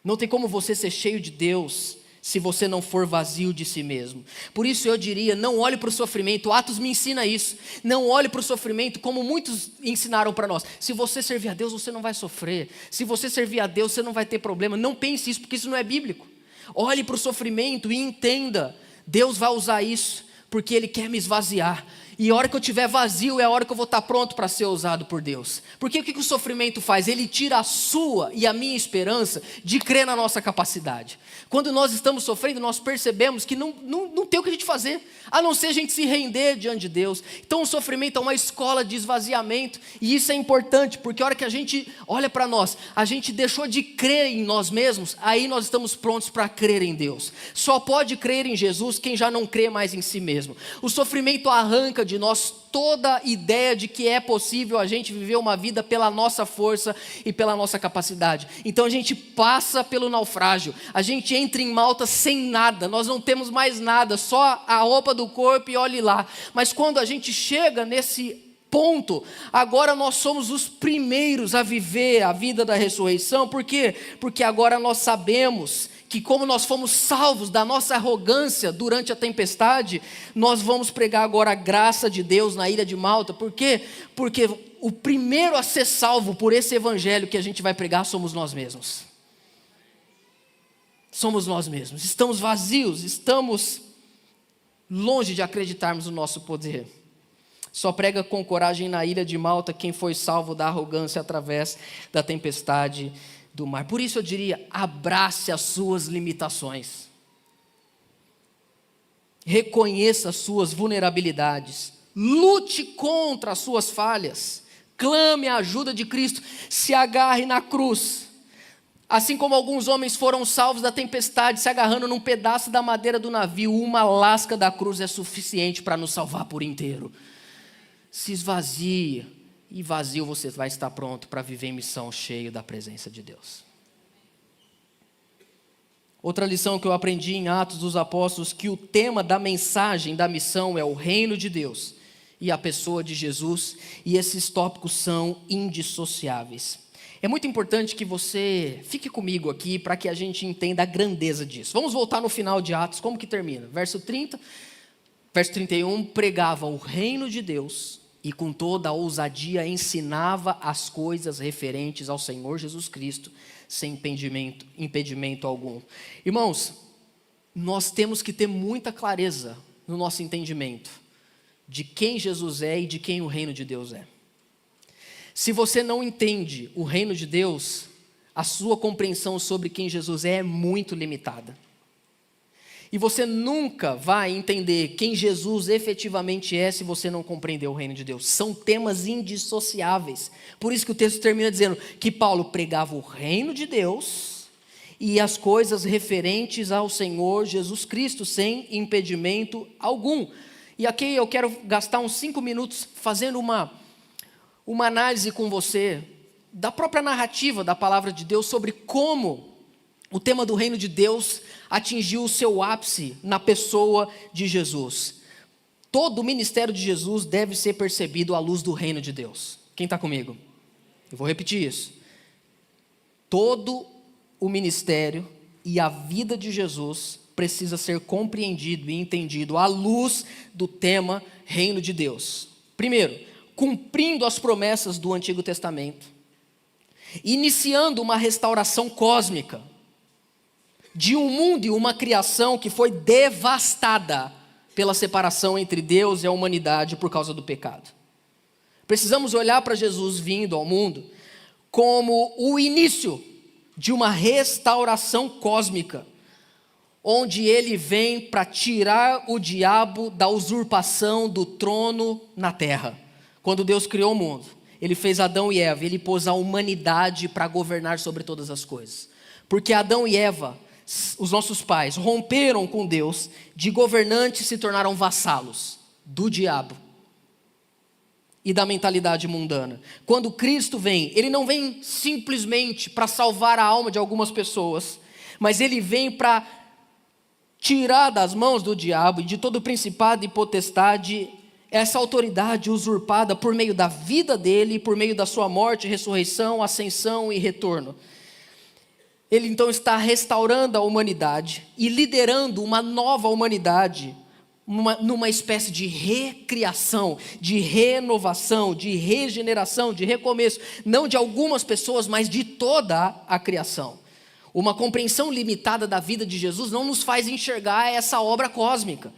Não tem como você ser cheio de Deus se você não for vazio de si mesmo. Por isso eu diria, não olhe para o sofrimento. Atos me ensina isso. Não olhe para o sofrimento como muitos ensinaram para nós. Se você servir a Deus, você não vai sofrer. Se você servir a Deus, você não vai ter problema. Não pense isso, porque isso não é bíblico. Olhe para o sofrimento e entenda, Deus vai usar isso, porque Ele quer me esvaziar. E a hora que eu estiver vazio é a hora que eu vou estar pronto para ser usado por Deus. Porque o que o sofrimento faz? Ele tira a sua e a minha esperança de crer na nossa capacidade. Quando nós estamos sofrendo, nós percebemos que não tem o que a gente fazer, a não ser a gente se render diante de Deus. Então o sofrimento é uma escola de esvaziamento. E isso é importante, porque a hora que a gente olha para nós, a gente deixou de crer em nós mesmos, aí nós estamos prontos para crer em Deus. Só pode crer em Jesus quem já não crê mais em si mesmo. O sofrimento arranca de nós toda ideia de que é possível a gente viver uma vida pela nossa força e pela nossa capacidade. Então a gente passa pelo naufrágio, a gente entra em Malta sem nada, nós não temos mais nada, só a roupa do corpo e olhe lá. Mas quando a gente chega nesse ponto, agora nós somos os primeiros a viver a vida da ressurreição. Por quê? Porque agora nós sabemos que como nós fomos salvos da nossa arrogância durante a tempestade, nós vamos pregar agora a graça de Deus na ilha de Malta. Por quê? Porque o primeiro a ser salvo por esse evangelho que a gente vai pregar somos nós mesmos. Somos nós mesmos. Estamos vazios, estamos longe de acreditarmos no nosso poder. Só prega com coragem na ilha de Malta quem foi salvo da arrogância através da tempestade do mar. Por isso eu diria, abrace as suas limitações. reconheça as suas vulnerabilidades, lute contra as suas falhas, clame a ajuda de Cristo, se agarre na cruz. Assim como alguns homens foram salvos da tempestade, se agarrando num pedaço da madeira do navio, uma lasca da cruz é suficiente para nos salvar por inteiro. Se esvazie, e vazio você vai estar pronto para viver em missão, cheio da presença de Deus. Outra lição que eu aprendi em Atos dos Apóstolos, que o tema da mensagem da missão é o reino de Deus e a pessoa de Jesus, e esses tópicos são indissociáveis. É muito importante que você fique comigo aqui para que a gente entenda a grandeza disso. Vamos voltar no final de Atos, como que termina? Verso 30, verso 31, pregava o reino de Deus e com toda a ousadia ensinava as coisas referentes ao Senhor Jesus Cristo, sem impedimento algum. Irmãos, nós temos que ter muita clareza no nosso entendimento de quem Jesus é e de quem o reino de Deus é. Se você não entende o reino de Deus, a sua compreensão sobre quem Jesus é muito limitada. E você nunca vai entender quem Jesus efetivamente é se você não compreender o reino de Deus. São temas indissociáveis. Por isso que o texto termina dizendo que Paulo pregava o reino de Deus e as coisas referentes ao Senhor Jesus Cristo, sem impedimento algum. E aqui eu quero gastar uns 5 minutos fazendo uma análise com você da própria narrativa da palavra de Deus sobre como o tema do reino de Deus atingiu o seu ápice na pessoa de Jesus. Todo o ministério de Jesus deve ser percebido à luz do reino de Deus. Quem está comigo? Eu vou repetir isso. Todo o ministério e a vida de Jesus precisa ser compreendido e entendido à luz do tema reino de Deus. Primeiro, cumprindo as promessas do Antigo Testamento, iniciando uma restauração cósmica de um mundo e uma criação que foi devastada pela separação entre Deus e a humanidade por causa do pecado. Precisamos olhar para Jesus vindo ao mundo como o início de uma restauração cósmica, onde ele vem para tirar o diabo da usurpação do trono na terra. Quando Deus criou o mundo, Ele fez Adão e Eva, Ele pôs a humanidade para governar sobre todas as coisas. Porque Adão e Eva, os nossos pais, romperam com Deus, de governantes se tornaram vassalos do diabo e da mentalidade mundana. Quando Cristo vem, Ele não vem simplesmente para salvar a alma de algumas pessoas, mas Ele vem para tirar das mãos do diabo e de todo principado e potestade essa autoridade usurpada por meio da vida dele, por meio da sua morte, ressurreição, ascensão e retorno. Ele então está restaurando a humanidade e liderando uma nova humanidade, numa espécie de recriação, de renovação, de regeneração, de recomeço, não de algumas pessoas, mas de toda a criação. Uma compreensão limitada da vida de Jesus não nos faz enxergar essa obra cósmica.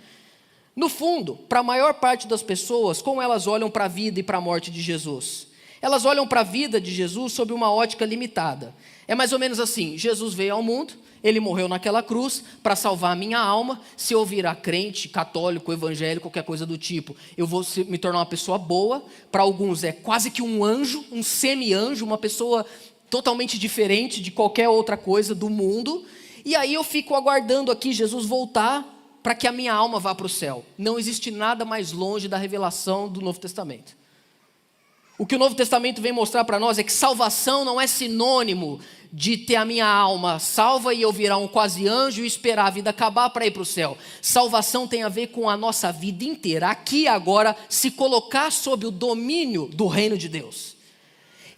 No fundo, para a maior parte das pessoas, como elas olham para a vida e para a morte de Jesus? Elas olham para a vida de Jesus sob uma ótica limitada. É mais ou menos assim: Jesus veio ao mundo, Ele morreu naquela cruz para salvar a minha alma. Se eu virar crente, católico, evangélico, qualquer coisa do tipo, eu vou me tornar uma pessoa boa. Para alguns é quase que um anjo, um semi-anjo, uma pessoa totalmente diferente de qualquer outra coisa do mundo. E aí eu fico aguardando aqui Jesus voltar para que a minha alma vá para o céu. Não existe nada mais longe da revelação do Novo Testamento. O que o Novo Testamento vem mostrar para nós é que salvação não é sinônimo de ter a minha alma salva e eu virar um quase anjo e esperar a vida acabar para ir para o céu. Salvação tem a ver com a nossa vida inteira, aqui e agora, se colocar sob o domínio do reino de Deus.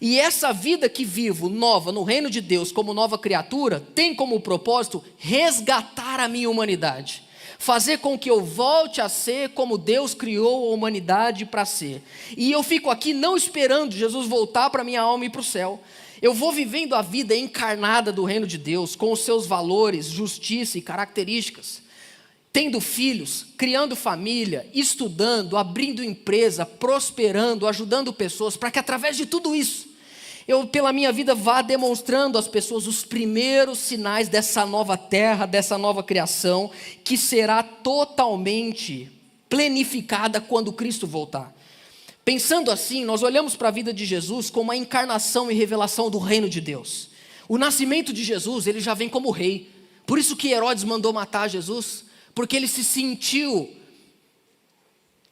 E essa vida que vivo, nova, no reino de Deus, como nova criatura, tem como propósito resgatar a minha humanidade. Fazer com que eu volte a ser como Deus criou a humanidade para ser. E eu fico aqui não esperando Jesus voltar para minha alma e para o céu. Eu vou vivendo a vida encarnada do reino de Deus, com os seus valores, justiça e características. Tendo filhos, criando família, estudando, abrindo empresa, prosperando, ajudando pessoas, para que através de tudo isso, eu pela minha vida vá demonstrando às pessoas os primeiros sinais dessa nova terra, dessa nova criação, que será totalmente planificada quando Cristo voltar. Pensando assim, nós olhamos para a vida de Jesus como a encarnação e revelação do reino de Deus. O nascimento de Jesus, ele já vem como rei. Por isso que Herodes mandou matar Jesus, porque ele se sentiu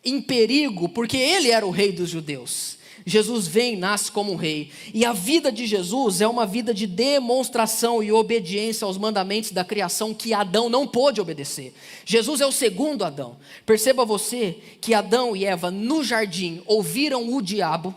em perigo, porque ele era o rei dos judeus. Jesus vem e nasce como um rei. E a vida de Jesus é uma vida de demonstração e obediência aos mandamentos da criação que Adão não pôde obedecer. Jesus é o segundo Adão. Perceba você que Adão e Eva no jardim ouviram o diabo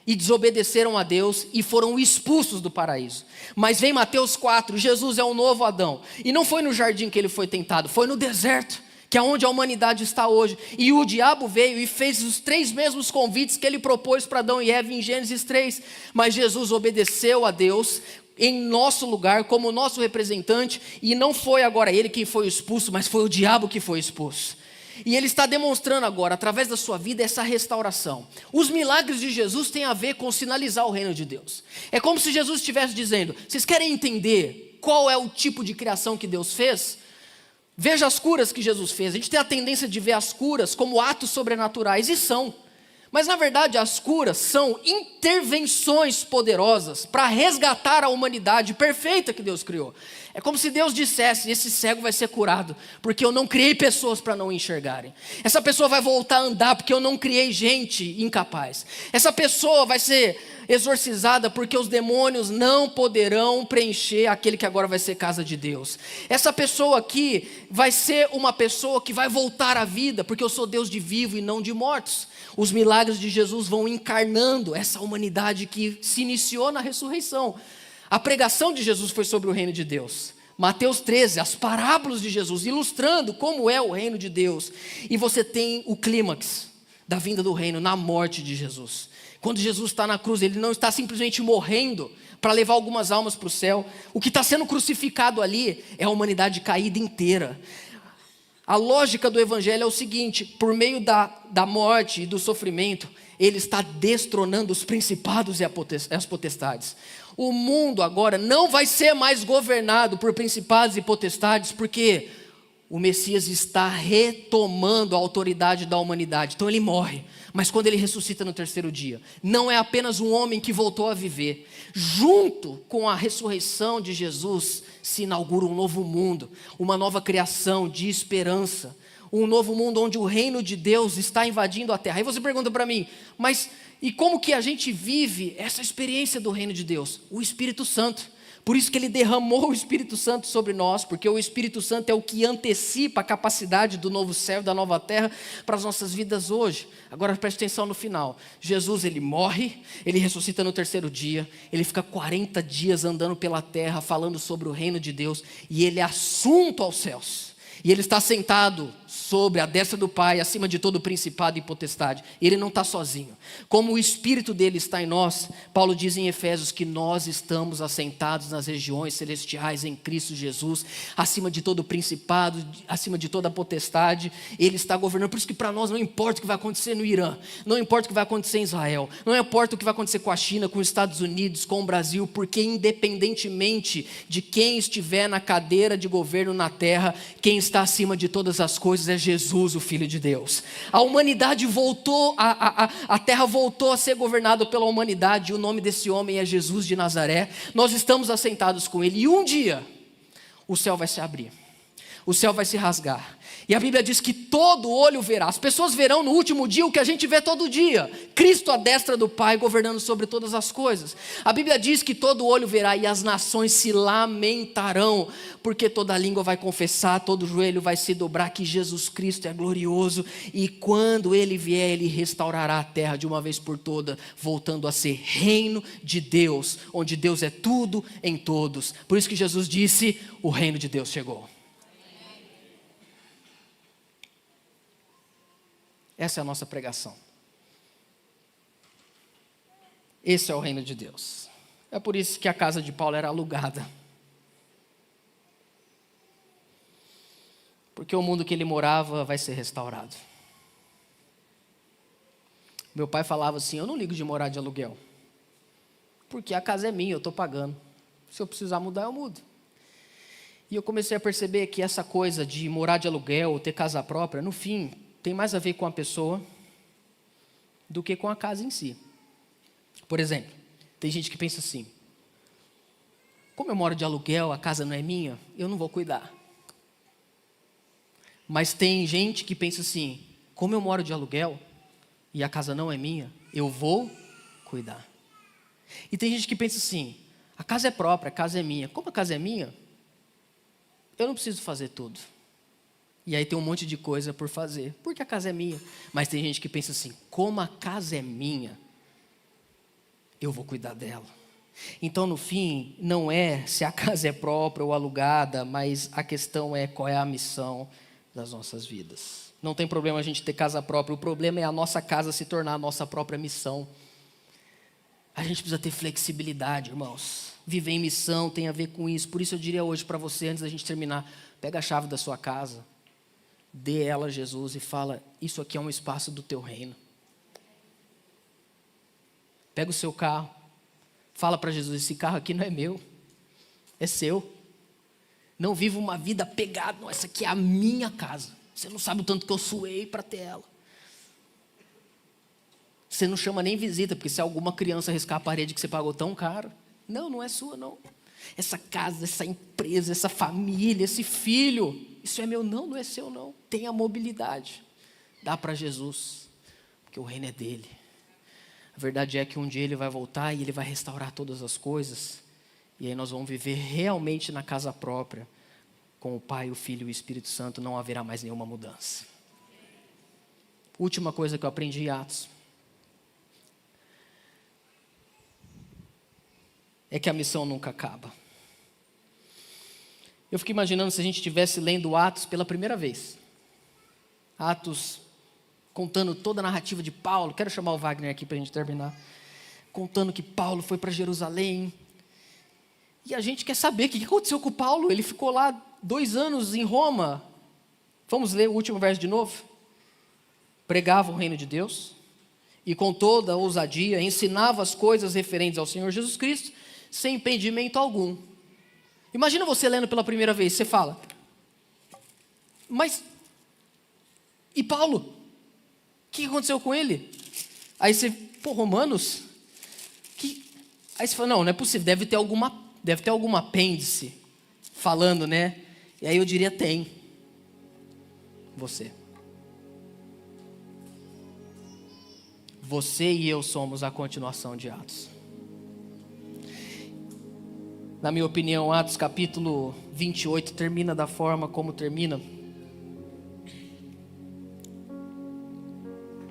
e desobedeceram a Deus e foram expulsos do paraíso. Mas vem Mateus 4, Jesus é o novo Adão. E não foi no jardim que ele foi tentado, foi no deserto, que é onde a humanidade está hoje. E o diabo veio e fez os 3 mesmos convites que ele propôs para Adão e Eva em Gênesis 3. Mas Jesus obedeceu a Deus em nosso lugar, como nosso representante. E não foi agora ele quem foi expulso, mas foi o diabo que foi expulso. E ele está demonstrando agora, através da sua vida, essa restauração. Os milagres de Jesus têm a ver com sinalizar o reino de Deus. É como se Jesus estivesse dizendo: vocês querem entender qual é o tipo de criação que Deus fez? Veja as curas que Jesus fez. A gente tem a tendência de ver as curas como atos sobrenaturais, e são. Mas na verdade as curas são intervenções poderosas para resgatar a humanidade perfeita que Deus criou. É como se Deus dissesse: esse cego vai ser curado, porque eu não criei pessoas para não enxergarem. Essa pessoa vai voltar a andar, porque eu não criei gente incapaz. Essa pessoa vai ser exorcizada, porque os demônios não poderão preencher aquele que agora vai ser casa de Deus. Essa pessoa aqui vai ser uma pessoa que vai voltar à vida, porque eu sou Deus de vivo e não de mortos. Os milagres de Jesus vão encarnando essa humanidade que se iniciou na ressurreição. A pregação de Jesus foi sobre o reino de Deus. Mateus 13, as parábolas de Jesus, ilustrando como é o reino de Deus. E você tem o clímax da vinda do reino na morte de Jesus. Quando Jesus está na cruz, ele não está simplesmente morrendo para levar algumas almas para o céu. O que está sendo crucificado ali é a humanidade caída inteira. A lógica do evangelho é o seguinte: por meio da morte e do sofrimento, ele está destronando os principados e as potestades. O mundo agora não vai ser mais governado por principados e potestades, porque o Messias está retomando a autoridade da humanidade. Então ele morre, mas quando ele ressuscita no 3º dia, não é apenas um homem que voltou a viver. Junto com a ressurreição de Jesus, se inaugura um novo mundo, uma nova criação de esperança, um novo mundo onde o reino de Deus está invadindo a terra. Aí você pergunta para mim: mas e como que a gente vive essa experiência do reino de Deus? O Espírito Santo. Por isso que ele derramou o Espírito Santo sobre nós, porque o Espírito Santo é o que antecipa a capacidade do novo céu, da nova terra, para as nossas vidas hoje. Agora preste atenção no final. Jesus, ele morre, ele ressuscita no 3º dia, ele fica 40 dias andando pela terra, falando sobre o reino de Deus, e ele é assunto aos céus. E ele está sentado sobre a destra do Pai, acima de todo principado e potestade. Ele não está sozinho. Como o Espírito dele está em nós, Paulo diz em Efésios que nós estamos assentados nas regiões celestiais em Cristo Jesus, acima de todo principado, acima de toda potestade. Ele está governando. Por isso que para nós não importa o que vai acontecer no Irã, não importa o que vai acontecer em Israel, não importa o que vai acontecer com a China, com os Estados Unidos, com o Brasil, porque independentemente de quem estiver na cadeira de governo na terra, quem está acima de todas as coisas é Jesus, o Filho de Deus. A humanidade voltou, a terra voltou a ser governada pela humanidade, e o nome desse homem é Jesus de Nazaré. Nós estamos assentados com ele, e um dia o céu vai se abrir, o céu vai se rasgar, e a Bíblia diz que todo olho verá. As pessoas verão no último dia o que a gente vê todo dia: Cristo à destra do Pai, governando sobre todas as coisas. A Bíblia diz que todo olho verá, e as nações se lamentarão, porque toda língua vai confessar, todo joelho vai se dobrar que Jesus Cristo é glorioso, e quando ele vier, ele restaurará a terra de uma vez por toda, voltando a ser reino de Deus, onde Deus é tudo em todos. Por isso que Jesus disse: o reino de Deus chegou. Essa é a nossa pregação. Esse é o reino de Deus. É por isso que a casa de Paulo era alugada. Porque o mundo que ele morava vai ser restaurado. Meu pai falava assim: eu não ligo de morar de aluguel. Porque a casa é minha, eu estou pagando. Se eu precisar mudar, eu mudo. E eu comecei a perceber que essa coisa de morar de aluguel ou ter casa própria, no fim, tem mais a ver com a pessoa do que com a casa em si. Por exemplo, tem gente que pensa assim: como eu moro de aluguel, a casa não é minha, eu não vou cuidar. Mas tem gente que pensa assim: como eu moro de aluguel e a casa não é minha, eu vou cuidar. E tem gente que pensa assim: a casa é própria, a casa é minha. Como a casa é minha, eu não preciso fazer tudo. E aí tem um monte de coisa por fazer, porque a casa é minha. Mas tem gente que pensa assim: como a casa é minha, eu vou cuidar dela. Então, no fim, não é se a casa é própria ou alugada, mas a questão é qual é a missão das nossas vidas. Não tem problema a gente ter casa própria, o problema é a nossa casa se tornar a nossa própria missão. A gente precisa ter flexibilidade, irmãos. Viver em missão tem a ver com isso. Por isso eu diria hoje para você, antes da gente terminar, pega a chave da sua casa, dê ela a Jesus e fala: isso aqui é um espaço do teu reino. Pega o seu carro, fala para Jesus: esse carro aqui não é meu, é seu. Não viva uma vida pegada, não, essa aqui é a minha casa. Você não sabe o tanto que eu suei para ter ela. Você não chama nem visita, porque se alguma criança riscar a parede que você pagou tão caro, não é sua não. Essa casa, essa empresa, essa família, esse filho, isso é meu? Não é seu não. Tenha mobilidade. Dá para Jesus, porque o reino é dele. A verdade é que um dia ele vai voltar e ele vai restaurar todas as coisas. E aí nós vamos viver realmente na casa própria, com o Pai, o Filho e o Espírito Santo. Não haverá mais nenhuma mudança. Última coisa que eu aprendi em Atos é que a missão nunca acaba. Eu fico imaginando se a gente estivesse lendo Atos pela primeira vez. Atos contando toda a narrativa de Paulo. Quero chamar o Wagner aqui para a gente terminar. Contando que Paulo foi para Jerusalém. E a gente quer saber o que aconteceu com Paulo. Ele ficou lá 2 anos em Roma. Vamos ler o último verso de novo? Pregava o reino de Deus e com toda a ousadia ensinava as coisas referentes ao Senhor Jesus Cristo, sem impedimento algum. Imagina você lendo pela primeira vez, você fala: mas e Paulo? O que aconteceu com ele? Aí você, Romanos? Aí você fala: não é possível, deve ter alguma apêndice falando, né? E aí eu diria: tem. Você e eu somos a continuação de Atos. Na minha opinião, Atos capítulo 28 termina da forma como termina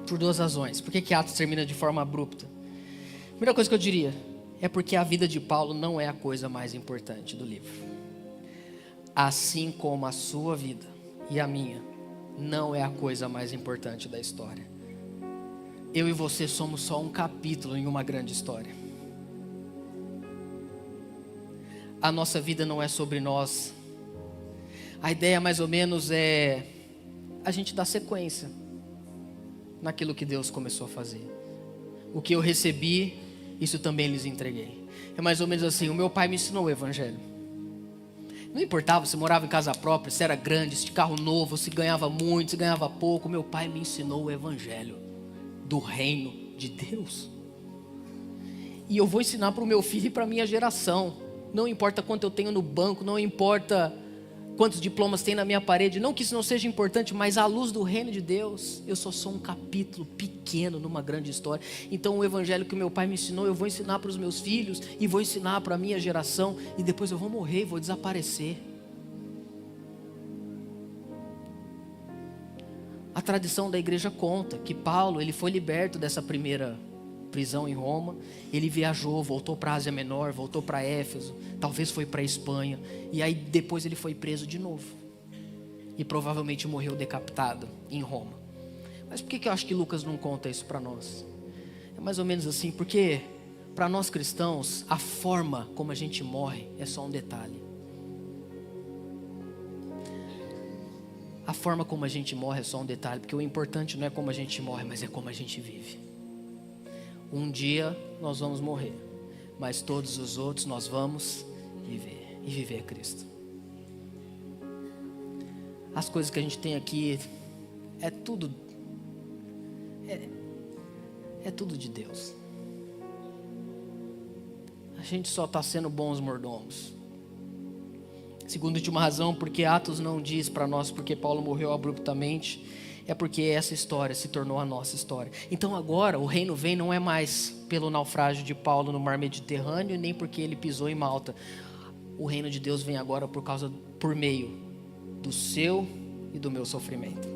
por 2 razões. Por que Atos termina de forma abrupta? A primeira coisa que eu diria é porque a vida de Paulo não é a coisa mais importante do livro. Assim como a sua vida e a minha não é a coisa mais importante da história. Eu e você somos só um capítulo em uma grande história. A nossa vida não é sobre nós. A ideia mais ou menos é a gente dar sequência naquilo que Deus começou a fazer. O que eu recebi, isso também lhes entreguei. É mais ou menos assim: o meu pai me ensinou o evangelho. Não importava se morava em casa própria, se era grande, se de carro novo, se ganhava muito, se ganhava pouco. Meu pai me ensinou o evangelho do reino de Deus. E eu vou ensinar para o meu filho e para a minha geração. Não importa quanto eu tenho no banco, não importa quantos diplomas tem na minha parede, não que isso não seja importante, mas à luz do reino de Deus, eu só sou um capítulo pequeno numa grande história. Então o evangelho que o meu pai me ensinou, eu vou ensinar para os meus filhos e vou ensinar para a minha geração, e depois eu vou morrer, vou desaparecer. A tradição da igreja conta que Paulo, ele foi liberto dessa primeira prisão em Roma, ele viajou, voltou para a Ásia Menor, voltou para Éfeso, talvez foi para a Espanha, e aí depois ele foi preso de novo, e provavelmente morreu decapitado em Roma. Mas por que eu acho que Lucas não conta isso para nós? É mais ou menos assim, porque para nós cristãos, a forma como a gente morre é só um detalhe. A forma como a gente morre é só um detalhe, porque o importante não é como a gente morre, mas é como a gente vive. Um dia nós vamos morrer, mas todos os outros nós vamos viver. E viver é Cristo. As coisas que a gente tem aqui é tudo de Deus. A gente só está sendo bons mordomos. Segunda e última razão, porque Atos não diz para nós porque Paulo morreu abruptamente, é porque essa história se tornou a nossa história. Então agora o reino vem não é mais pelo naufrágio de Paulo no mar Mediterrâneo, nem porque ele pisou em Malta. O reino de Deus vem agora por meio do seu e do meu sofrimento.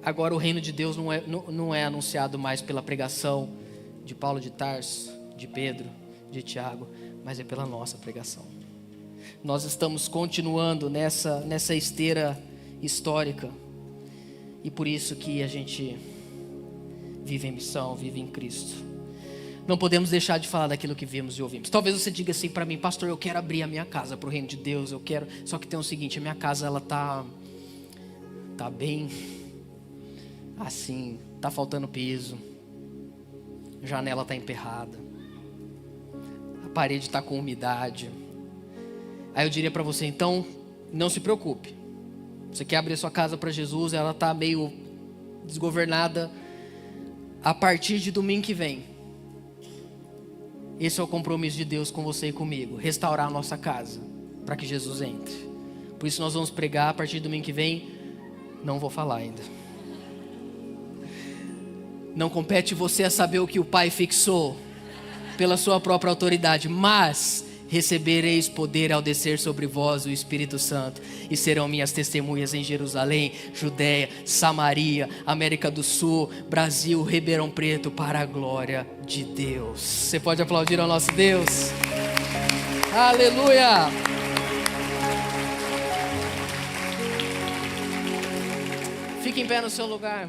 Agora o reino de Deus não é anunciado mais pela pregação de Paulo de Tarso, de Pedro, de Tiago, mas é pela nossa pregação. Nós estamos continuando nessa esteira histórica, e por isso que a gente vive em missão, vive em Cristo. Não podemos deixar de falar daquilo que vimos e ouvimos. Talvez você diga assim para mim: pastor, eu quero abrir a minha casa para o reino de Deus, só que tem o seguinte, a minha casa ela tá bem assim, tá faltando piso, a janela tá emperrada, a parede está com umidade. Aí eu diria para você, então não se preocupe. Você quer abrir a sua casa para Jesus, ela está meio desgovernada. A partir de domingo que vem, esse é o compromisso de Deus com você e comigo: restaurar a nossa casa para que Jesus entre. Por isso nós vamos pregar a partir de domingo que vem. Não vou falar ainda. Não compete você a saber o que o Pai fixou pela sua própria autoridade, mas recebereis poder ao descer sobre vós o Espírito Santo, e serão minhas testemunhas em Jerusalém, Judéia, Samaria, América do Sul, Brasil, Ribeirão Preto, para a glória de Deus. Você pode aplaudir ao nosso Deus? Aleluia! Fique em pé no seu lugar.